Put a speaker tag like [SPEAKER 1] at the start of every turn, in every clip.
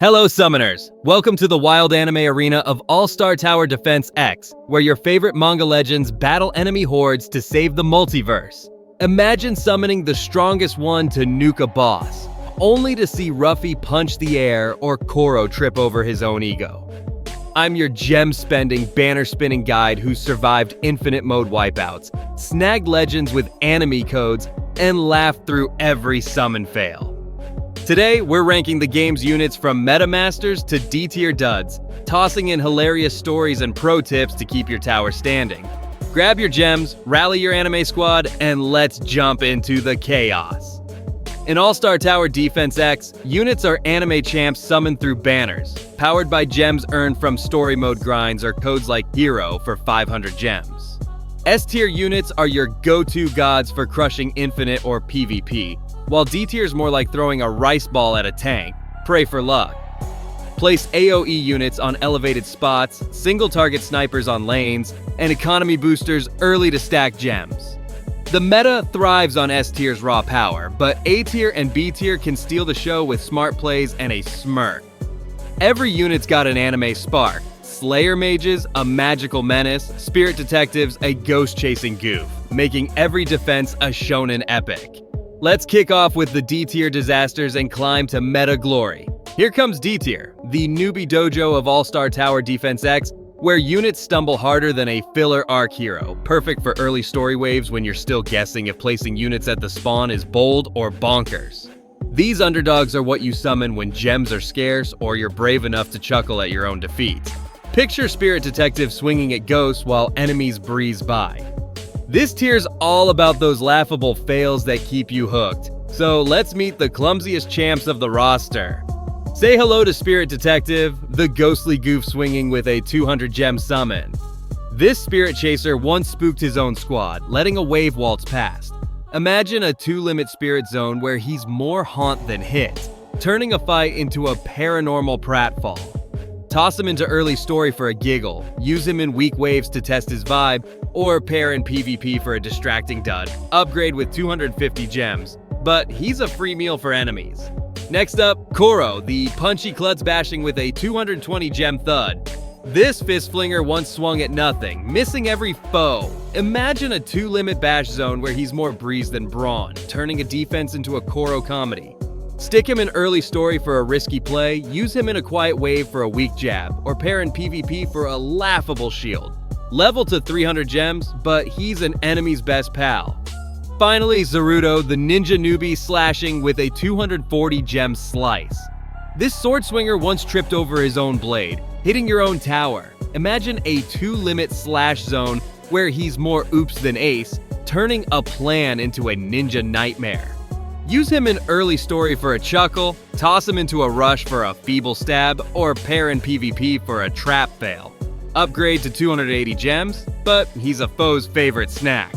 [SPEAKER 1] Hello Summoners! Welcome to the wild anime arena of All-Star Tower Defense X, where your favorite manga legends battle enemy hordes to save the multiverse. Imagine summoning the strongest one to nuke a boss, only to see Ruffy punch the air or Koro trip over his own ego. I'm your gem-spending, banner-spinning guide who survived infinite mode wipeouts, snagged legends with enemy codes, and laughed through every summon fail. Today, we're ranking the game's units from Meta Masters to D-tier duds, tossing in hilarious stories and pro tips to keep your tower standing. Grab your gems, rally your anime squad, and let's jump into the chaos. In All-Star Tower Defense X, units are anime champs summoned through banners, powered by gems earned from story mode grinds or codes like Hero for 500 gems. S-tier units are your go-to gods for crushing infinite or PvP, while D-tier is more like throwing a rice ball at a tank. Pray for luck. Place AoE units on elevated spots, single-target snipers on lanes, and economy boosters early to stack gems. The meta thrives on S-tier's raw power, but A-tier and B-tier can steal the show with smart plays and a smirk. Every unit's got an anime spark. Slayer Mages, a magical menace, Spirit Detectives, a ghost-chasing goof, making every defense a shonen epic. Let's kick off with the D-tier disasters and climb to meta glory. Here comes D-tier, the newbie dojo of All-Star Tower Defense X, where units stumble harder than a filler arc hero, perfect for early story waves when you're still guessing if placing units at the spawn is bold or bonkers. These underdogs are what you summon when gems are scarce or you're brave enough to chuckle at your own defeat. Picture Spirit Detective swinging at ghosts while enemies breeze by. This tier's all about those laughable fails that keep you hooked, so let's meet the clumsiest champs of the roster. Say hello to Spirit Detective, the ghostly goof swinging with a 200 gem summon. This Spirit Chaser once spooked his own squad, letting a wave waltz past. Imagine a 2-limit Spirit Zone where he's more haunt than hit, turning a fight into a paranormal pratfall. Toss him into early story for a giggle, use him in weak waves to test his vibe, or pair in PvP for a distracting dud. Upgrade with 250 gems, but he's a free meal for enemies. Next up, Koro, the punchy klutz bashing with a 220 gem thud. This fist flinger once swung at nothing, missing every foe. Imagine a 2-limit bash zone where he's more breeze than brawn, turning a defense into a Koro comedy. Stick him in early story for a risky play, use him in a quiet wave for a weak jab, or pair in PvP for a laughable shield. Level to 300 gems, but he's an enemy's best pal. Finally, Zaruto, the ninja newbie slashing with a 240 gem slice. This sword swinger once tripped over his own blade, hitting your own tower. Imagine a 2-limit slash zone where he's more oops than ace, turning a plan into a ninja nightmare. Use him in early story for a chuckle, toss him into a rush for a feeble stab, or pair in PvP for a trap fail. Upgrade to 280 gems, but he's a foe's favorite snack.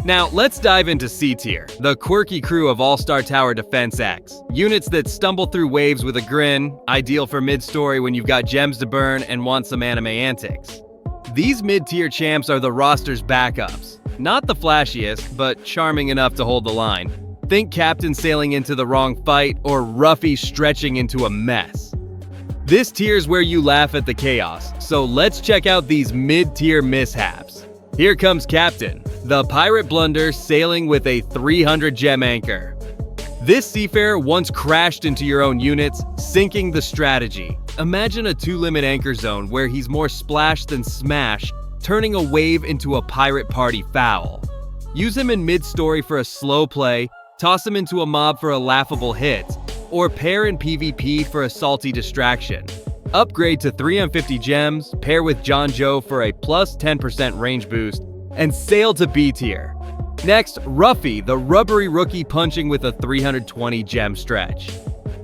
[SPEAKER 1] Now let's dive into C-tier, the quirky crew of All-Star Tower Defense X. Units that stumble through waves with a grin, ideal for mid-story when you've got gems to burn and want some anime antics. These mid-tier champs are the roster's backups. Not the flashiest, but charming enough to hold the line. Think Captain sailing into the wrong fight or Ruffy stretching into a mess. This tier's where you laugh at the chaos, so let's check out these mid-tier mishaps. Here comes Captain, the pirate blunder sailing with a 300 gem anchor. This seafarer once crashed into your own units, sinking the strategy. Imagine a 2-limit anchor zone where he's more splash than smash, turning a wave into a pirate party foul. Use him in mid-story for a slow play, toss him into a mob for a laughable hit, or pair in PvP for a salty distraction. Upgrade to 350 gems, pair with John Joe for a plus 10% range boost, and sail to B-tier. Next, Ruffy, the rubbery rookie punching with a 320 gem stretch.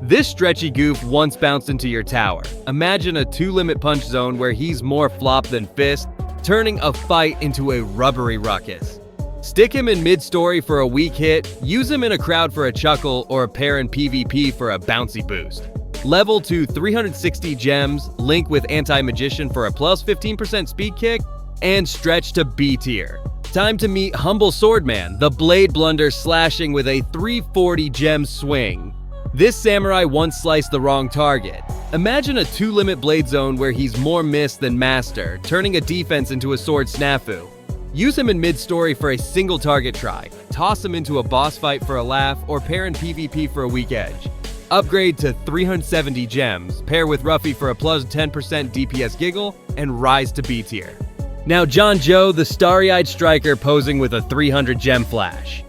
[SPEAKER 1] This stretchy goof once bounced into your tower. Imagine a 2-limit punch zone where he's more flop than fist, turning a fight into a rubbery ruckus. Stick him in mid-story for a weak hit, use him in a crowd for a chuckle, or pair in PvP for a bouncy boost. Level to 360 gems, link with Anti-Magician for a plus 15% speed kick, and stretch to B-tier. Time to meet Humble Swordman, the blade blunder slashing with a 340 gem swing. This samurai once sliced the wrong target. Imagine a 2-limit blade zone where he's more miss than master, turning a defense into a sword snafu. Use him in mid-story for a single target try, toss him into a boss fight for a laugh, or pair in PvP for a weak edge. Upgrade to 370 gems, pair with Ruffy for a plus 10% DPS giggle, and rise to B tier. Now John Joe, the starry-eyed striker posing with a 300 gem flash.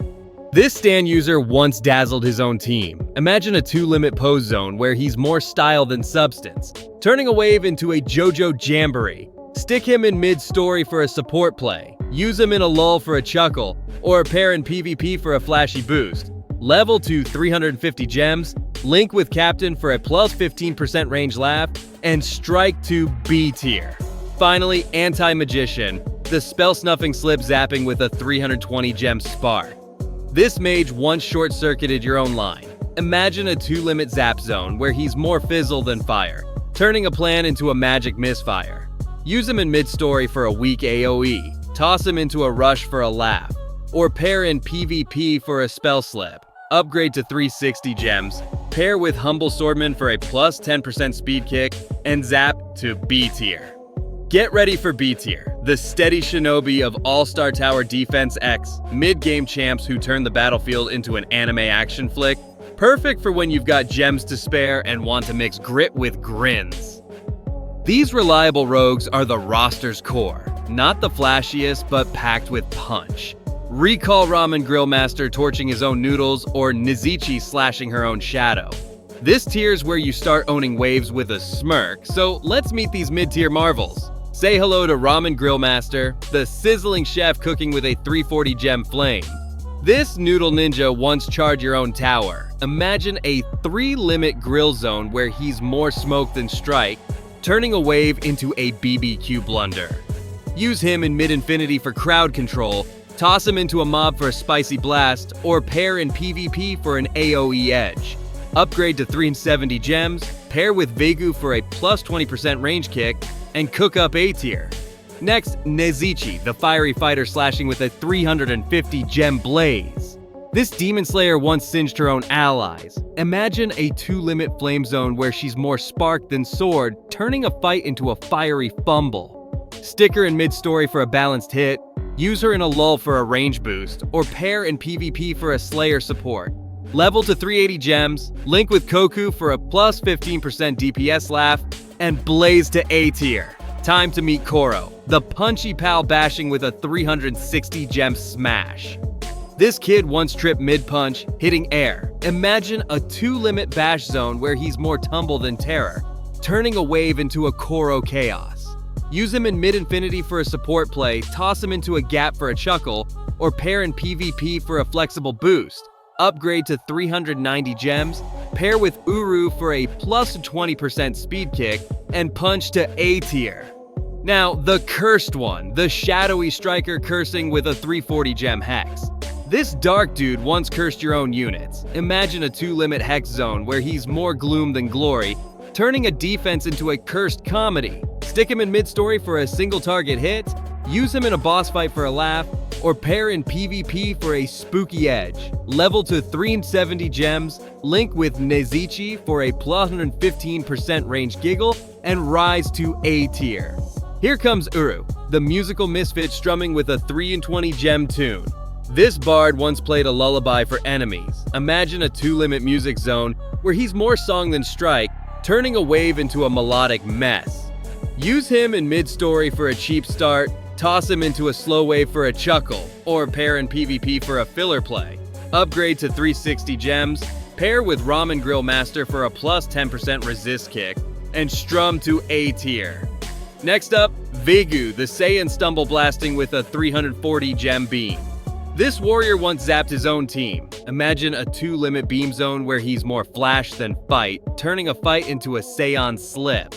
[SPEAKER 1] This stand user once dazzled his own team. Imagine a 2-limit pose zone where he's more style than substance, turning a wave into a JoJo Jamboree. Stick him in mid-story for a support play, use him in a lull for a chuckle, or pair in PvP for a flashy boost. Level to 350 gems, link with Captain for a plus 15% range laugh, and strike to B tier. Finally, Anti-Magician, the spell-snuffing slip zapping with a 320 gem spark. This mage once short-circuited your own line. Imagine a 2-limit zap zone where he's more fizzle than fire, turning a plan into a magic misfire. Use him in mid-story for a weak AoE, toss him into a rush for a laugh, or pair in PvP for a spell slip. Upgrade to 360 gems, pair with Humble Swordman for a plus 10% speed kick, and zap to B tier. Get ready for B tier, the steady shinobi of All-Star Tower Defense X, mid-game champs who turn the battlefield into an anime action flick, perfect for when you've got gems to spare and want to mix grit with grins. These reliable rogues are the roster's core, not the flashiest but packed with punch. Recall Ramen Grill Master torching his own noodles or Nizichi slashing her own shadow. This tier's where you start owning waves with a smirk, so let's meet these mid-tier marvels. Say hello to Ramen Grill Master, the sizzling chef cooking with a 340 gem flame. This noodle ninja once charred your own tower. Imagine a 3-limit grill zone where he's more smoke than strike, turning a wave into a BBQ blunder. Use him in mid-infinity for crowd control, toss him into a mob for a spicy blast, or pair in PvP for an AoE edge. Upgrade to 370 gems, pair with Vegu for a plus 20% range kick, and cook up A tier. Next, Nezichi, the fiery fighter slashing with a 350 gem blaze. This demon slayer once singed her own allies. Imagine a 2-limit flame zone where she's more spark than sword, turning a fight into a fiery fumble. Stick her in mid-story for a balanced hit, use her in a lull for a range boost, or pair in PvP for a Slayer support. Level to 380 gems, link with Koku for a plus 15% DPS laugh, and blaze to A tier. Time to meet Koro, the punchy pal bashing with a 360 gem smash. This kid once tripped mid-punch, hitting air. Imagine a 2-limit bash zone where he's more tumble than terror, turning a wave into a Koro chaos. Use him in mid-infinity for a support play, toss him into a gap for a chuckle, or pair in PvP for a flexible boost. Upgrade to 390 gems, pair with Uru for a plus 20% speed kick, and punch to A tier. Now, the cursed one, the shadowy striker cursing with a 340 gem hex. This dark dude once cursed your own units. Imagine a 2-limit hex zone where he's more gloom than glory, turning a defense into a cursed comedy. Stick him in mid-story for a single target hit, use him in a boss fight for a laugh, or pair in PvP for a spooky edge. Level to 370 gems, link with Nezichi for a plus 115% range giggle, and rise to A tier. Here comes Uru, the musical misfit strumming with a 320 gem tune. This bard once played a lullaby for enemies. Imagine a 2-limit music zone where he's more song than strike, turning a wave into a melodic mess. Use him in mid-story for a cheap start, toss him into a slow wave for a chuckle, or pair in PvP for a filler play. Upgrade to 360 gems, pair with Ramen Grill Master for a plus 10% resist kick, and strum to A tier. Next up, Vegu, the Saiyan stumble blasting with a 340 gem beam. This warrior once zapped his own team. Imagine a 2-limit beam zone where he's more flash than fight, turning a fight into a Saiyan slip.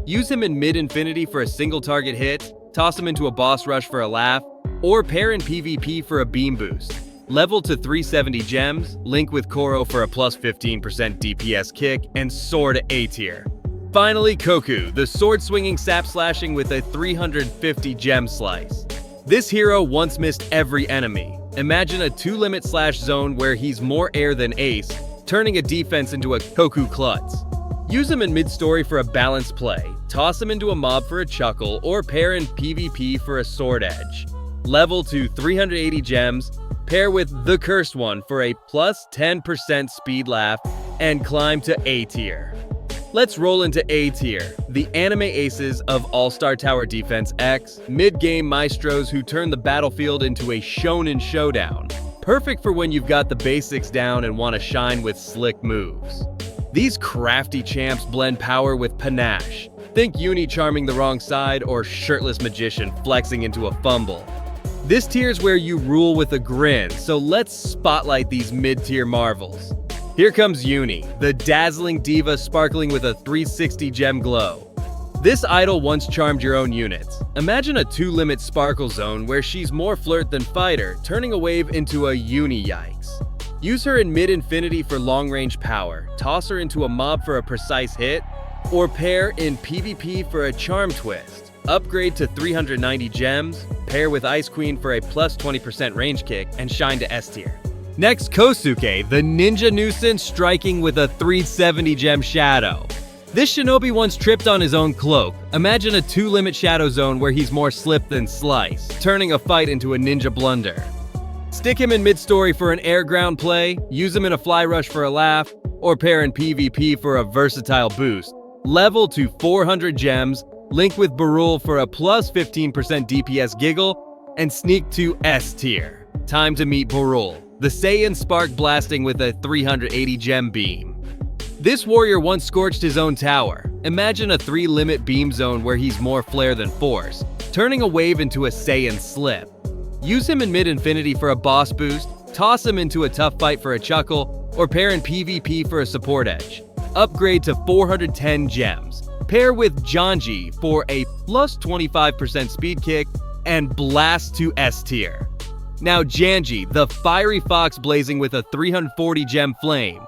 [SPEAKER 1] Use him in mid-infinity for a single target hit, toss him into a boss rush for a laugh, or pair in PvP for a beam boost. Level to 370 gems, link with Koro for a plus 15% DPS kick, and soar to A tier. Finally, Koku, the sword-swinging sap-slashing with a 350 gem slice. This hero once missed every enemy. Imagine a 2-limit slash zone where he's more air than ace, turning a defense into a Koku klutz. Use him in mid-story for a balanced play, toss him into a mob for a chuckle, or pair in PvP for a sword edge. Level to 380 gems, pair with the Cursed One for a plus 10% speed laugh, and climb to A tier. Let's roll into A tier, the anime aces of All-Star Tower Defense X, mid-game maestros who turn the battlefield into a shonen showdown. Perfect for when you've got the basics down and want to shine with slick moves. These crafty champs blend power with panache. Think Uni charming the wrong side or shirtless magician flexing into a fumble. This tier's where you rule with a grin, so let's spotlight these mid-tier marvels. Here comes Uni, the dazzling diva sparkling with a 360 gem glow. This idol once charmed your own units. Imagine a 2-limit sparkle zone where she's more flirt than fighter, turning a wave into a Uni yikes. Use her in mid-infinity for long-range power, toss her into a mob for a precise hit, or pair in PvP for a charm twist. Upgrade to 390 gems, pair with Ice Queen for a plus 20% range kick, and shine to S tier. Next, Kosuke, the ninja nuisance striking with a 370 gem shadow. This shinobi once tripped on his own cloak. Imagine a 2-limit shadow zone where he's more slip than slice, turning a fight into a ninja blunder. Stick him in mid-story for an air-ground play, use him in a fly rush for a laugh, or pair in PvP for a versatile boost. Level to 400 gems, link with Barul for a plus 15% DPS giggle, and sneak to S tier. Time to meet Barul, the Saiyan spark blasting with a 380 gem beam. This warrior once scorched his own tower. Imagine a 3-limit beam zone where he's more flare than force, turning a wave into a Saiyan slip. Use him in mid-infinity for a boss boost, toss him into a tough fight for a chuckle, or pair in PvP for a support edge. Upgrade to 410 gems. Pair with Janji for a plus 25% speed kick, and blast to S tier. Now Janji, the fiery fox blazing with a 340 gem flame.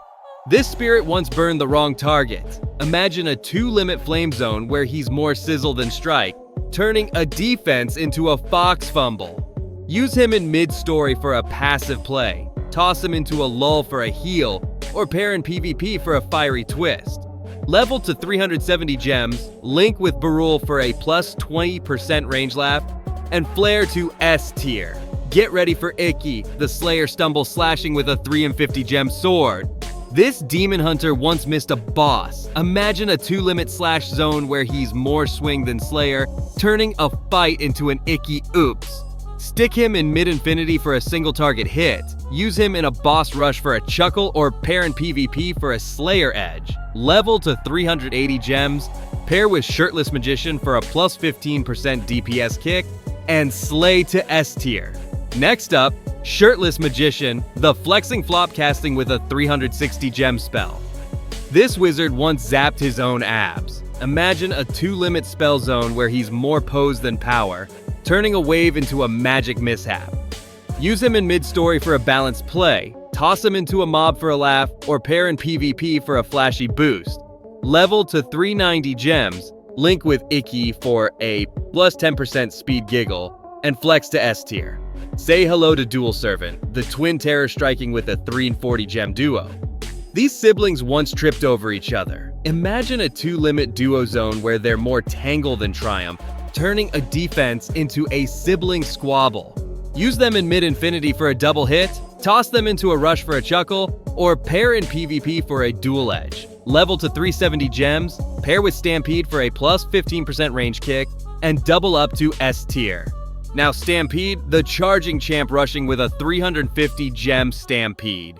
[SPEAKER 1] This spirit once burned the wrong target. Imagine a 2-limit flame zone where he's more sizzle than strike, turning a defense into a fox fumble. Use him in mid-story for a passive play, toss him into a lull for a heal, or pair in PvP for a fiery twist. Level to 370 gems, link with Barul for a plus 20% range laugh, and flare to S tier. Get ready for Icky, the Slayer stumble slashing with a 350 gem sword. This demon hunter once missed a boss. Imagine a 2-limit slash zone where he's more swing than Slayer, turning a fight into an Icky oops. Stick him in mid-infinity for a single target hit, use him in a boss rush for a chuckle, or pair in PvP for a Slayer edge. Level to 380 gems, pair with Shirtless Magician for a plus 15% DPS kick, and slay to S tier. Next up, Shirtless Magician, the flexing flop casting with a 360 gem spell. This wizard once zapped his own abs. Imagine a 2-limit spell zone where he's more pose than power, turning a wave into a magic mishap. Use him in mid-story for a balanced play, toss him into a mob for a laugh, or pair in PvP for a flashy boost. Level to 390 gems, link with Icky for a plus 10% speed giggle, and flex to S tier. Say hello to Dual Servant, the twin terror striking with a 340 gem duo. These siblings once tripped over each other. Imagine a 2-limit duo zone where they're more tangle than triumph, turning a defense into a sibling squabble. Use them in mid-infinity for a double hit, toss them into a rush for a chuckle, or pair in PvP for a dual edge. Level to 370 gems, pair with Stampede for a plus 15% range kick, and double up to S tier. Now Stampede, the charging champ rushing with a 350 gem Stampede.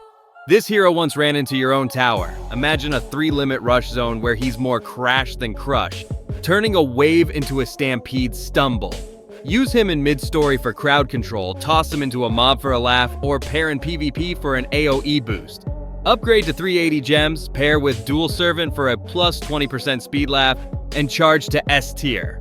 [SPEAKER 1] This hero once ran into your own tower. Imagine a 3-limit rush zone where he's more crash than crush, turning a wave into a Stampede stumble. Use him in mid-story for crowd control, toss him into a mob for a laugh, or pair in PvP for an AoE boost. Upgrade to 380 gems, pair with Dual Servant for a plus 20% speed laugh, and charge to S tier.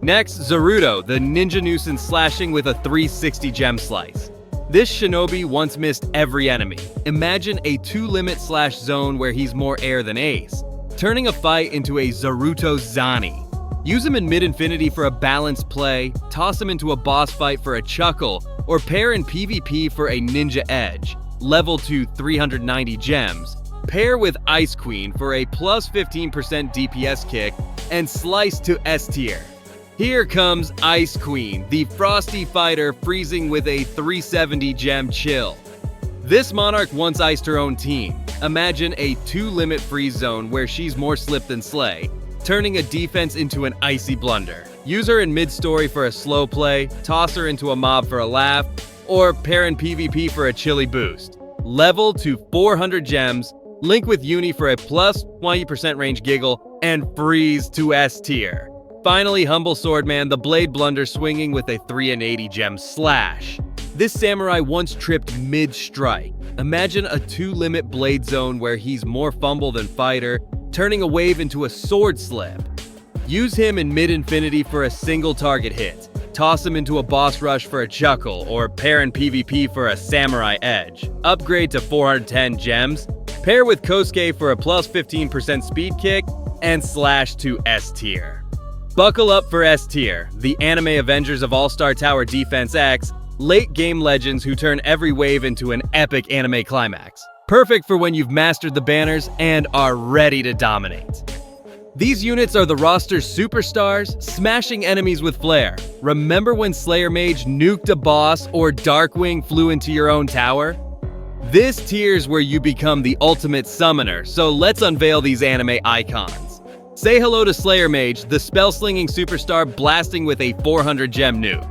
[SPEAKER 1] Next, Zaruto, the ninja nuisance slashing with a 360 gem slice. This shinobi once missed every enemy. Imagine a 2-limit slash zone where he's more air than ace, turning a fight into a Zaruto Zani. Use him in mid-infinity for a balanced play, toss him into a boss fight for a chuckle, or pair in PvP for a ninja edge. level to 390 gems. Pair with Ice Queen for a plus 15% DPS kick and slice to S tier. Here comes Ice Queen, the frosty fighter freezing with a 370 gem chill. This monarch once iced her own team. Imagine a 2-limit freeze zone where she's more slip than slay, turning a defense into an icy blunder. Use her in mid-story for a slow play, toss her into a mob for a laugh, or pair in PvP for a chilly boost. Level to 400 gems, link with Uni for a plus 20% range giggle, and freeze to S tier. Finally, Humble Swordman, the blade blunder swinging with a 380 gem slash. This samurai once tripped mid-strike. Imagine a 2-limit blade zone where he's more fumble than fighter, turning a wave into a sword slip. Use him in mid-infinity for a single target hit. Toss him into a boss rush for a chuckle, or pair in PvP for a samurai edge. Upgrade to 410 gems. Pair with Kosuke for a plus 15% speed kick, and slash to S tier. Buckle up for S tier, the anime Avengers of All-Star Tower Defense X, late-game legends who turn every wave into an epic anime climax. Perfect for when you've mastered the banners and are ready to dominate. These units are the roster's superstars, smashing enemies with flair. Remember when Slayer Mage nuked a boss or Darkwing flew into your own tower? This tier's where you become the ultimate summoner, so let's unveil these anime icons. Say hello to Slayer Mage, the spell-slinging superstar blasting with a 400 gem nuke.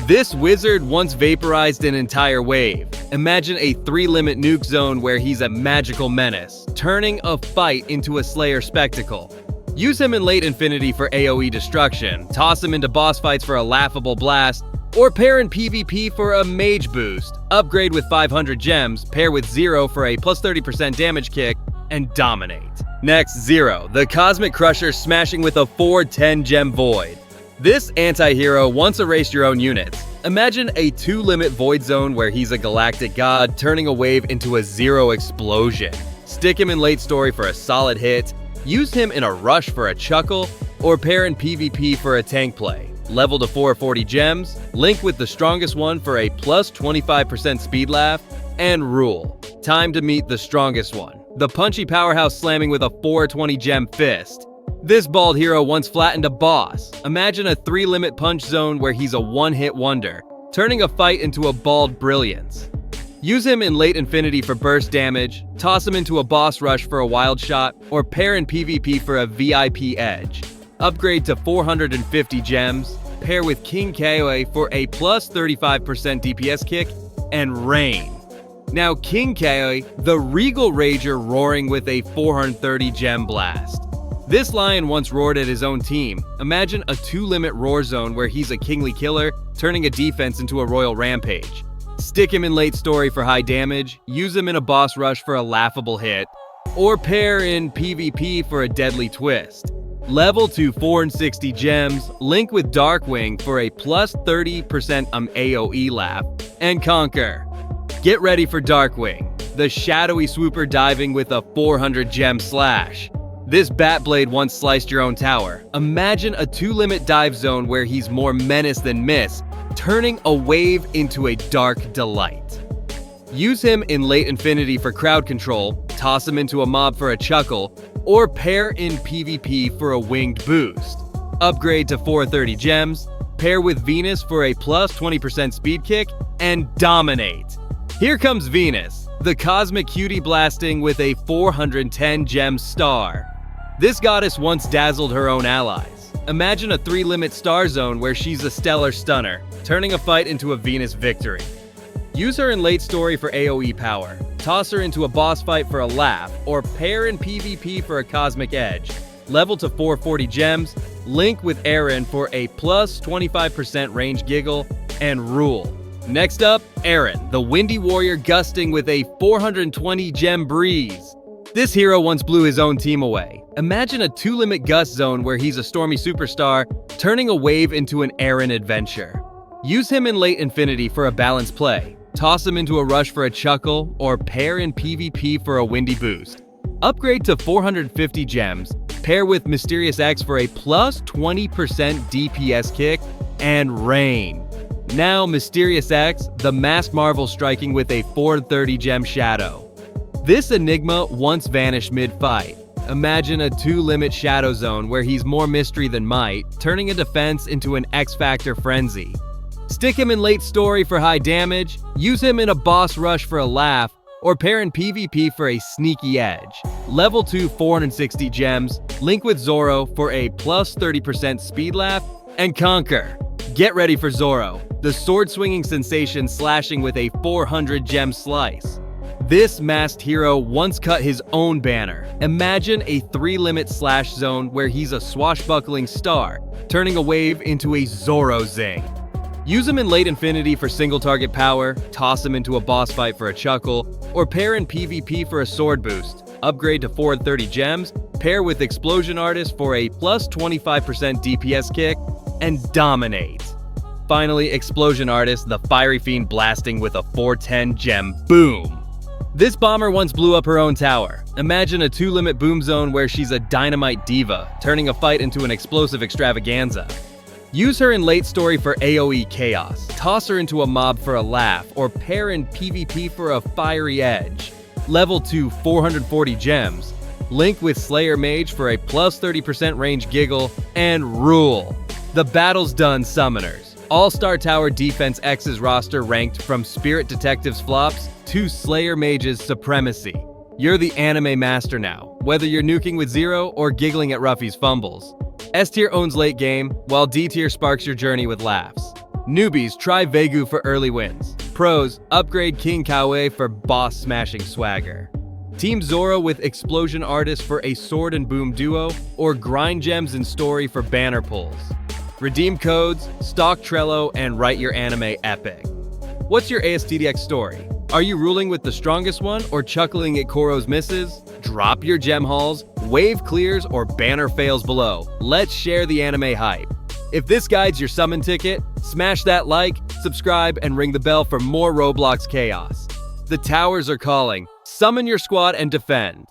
[SPEAKER 1] This wizard once vaporized an entire wave. Imagine a 3-limit nuke zone where he's a magical menace, turning a fight into a Slayer spectacle. Use him in late infinity for AoE destruction, toss him into boss fights for a laughable blast, or pair in PvP for a mage boost. Upgrade with 500 gems, pair with Zero for a plus 30% damage kick, and dominate. Next, Zero, the Cosmic Crusher smashing with a 410 gem void. This anti-hero once erased your own units. Imagine a 2-limit void zone where he's a galactic god, turning a wave into a Zero explosion. Stick him in late story for a solid hit, use him in a rush for a chuckle, or pair in PvP for a tank play. Level to 440 gems, link with the strongest one for a plus 25% speed laugh, and rule. Time to meet the strongest one, the punchy powerhouse slamming with a 420 gem fist. This bald hero once flattened a boss. Imagine a 3-limit punch zone where he's a one-hit wonder, turning a fight into a bald brilliance. Use him in late infinity for burst damage, toss him into a boss rush for a wild shot, or pair in PvP for a VIP edge. Upgrade to 450 gems, pair with King Kaoi for a plus 35% DPS kick, and reign. Now King Kaoi, the regal rager roaring with a 430 gem blast. This lion once roared at his own team. Imagine a 2-limit roar zone where he's a kingly killer, turning a defense into a royal rampage. Stick him in late story for high damage, use him in a boss rush for a laughable hit, or pair in PvP for a deadly twist. Level to 460 gems, link with Darkwing for a plus 30% AoE laugh, and conquer. Get ready for Darkwing, the shadowy swooper diving with a 400 gem slash. This Batblade once sliced your own tower. Imagine a 2-limit dive zone where he's more menace than miss, turning a wave into a dark delight. Use him in late infinity for crowd control, toss him into a mob for a chuckle, or pair in PvP for a winged boost. Upgrade to 430 gems, pair with Venus for a plus 20% speed kick, and dominate. Here comes Venus, the cosmic cutie blasting with a 410 gem star. This goddess once dazzled her own allies. Imagine a 3-limit star zone where she's a stellar stunner, turning a fight into a Venus victory. Use her in late story for AoE power, toss her into a boss fight for a laugh, or pair in PvP for a cosmic edge. Level to 440 gems, link with Eren for a plus 25% range giggle, and rule. Next up, Eren, the windy warrior gusting with a 420 gem breeze. This hero once blew his own team away. Imagine a 2-limit gust zone where he's a stormy superstar, turning a wave into an Eren adventure. Use him in late infinity for a balanced play, toss him into a rush for a chuckle, or pair in PvP for a windy boost. Upgrade to 450 gems, pair with Mysterious X for a plus 20% DPS kick, and reign. Now, Mysterious X, the masked marvel striking with a 430 gem shadow. This enigma once vanished mid-fight. Imagine a 2-limit shadow zone where he's more mystery than might, turning a defense into an X-Factor frenzy. Stick him in late story for high damage, use him in a boss rush for a laugh, or pair in PvP for a sneaky edge. Level 2 460 gems, link with Zoro for a plus 30% speed laugh, and conquer. Get ready for Zoro, the sword-swinging sensation slashing with a 400 gem slice. This masked hero once cut his own banner. Imagine a 3-limit slash zone where he's a swashbuckling star, turning a wave into a Zoro zing. Use him in late infinity for single target power, toss him into a boss fight for a chuckle, or pair in PvP for a sword boost. Upgrade to 430 gems, pair with Explosion Artist for a plus 25% DPS kick, and dominate. Finally, Explosion Artist, the fiery fiend blasting with a 410 gem boom. This bomber once blew up her own tower. Imagine a 2-limit boom zone where she's a dynamite diva, turning a fight into an explosive extravaganza. Use her in late story for AoE chaos, toss her into a mob for a laugh, or pair in PvP for a fiery edge. Level 2 440 gems, link with Slayer Mage for a plus 30% range giggle, and rule. The battle's done, summoners. All-Star Tower Defense X's roster ranked from Spirit Detectives flops to Slayer Mage's supremacy. You're the anime master now, whether you're nuking with Zero or giggling at Ruffy's fumbles. S-tier owns late game, while D-tier sparks your journey with laughs. Newbies, try Vegu for early wins. Pros, upgrade King Kawe for boss-smashing swagger. Team Zoro with Explosion Artist for a sword and boom duo, or grind gems in story for banner pulls. Redeem codes, stock Trello, and write your anime epic. What's your ASTDX story? Are you ruling with the strongest one or chuckling at Koro's misses? Drop your gem hauls, wave clears, or banner fails below. Let's share the anime hype. If this guides your summon ticket, smash that like, subscribe, and ring the bell for more Roblox chaos. The towers are calling. Summon your squad and defend.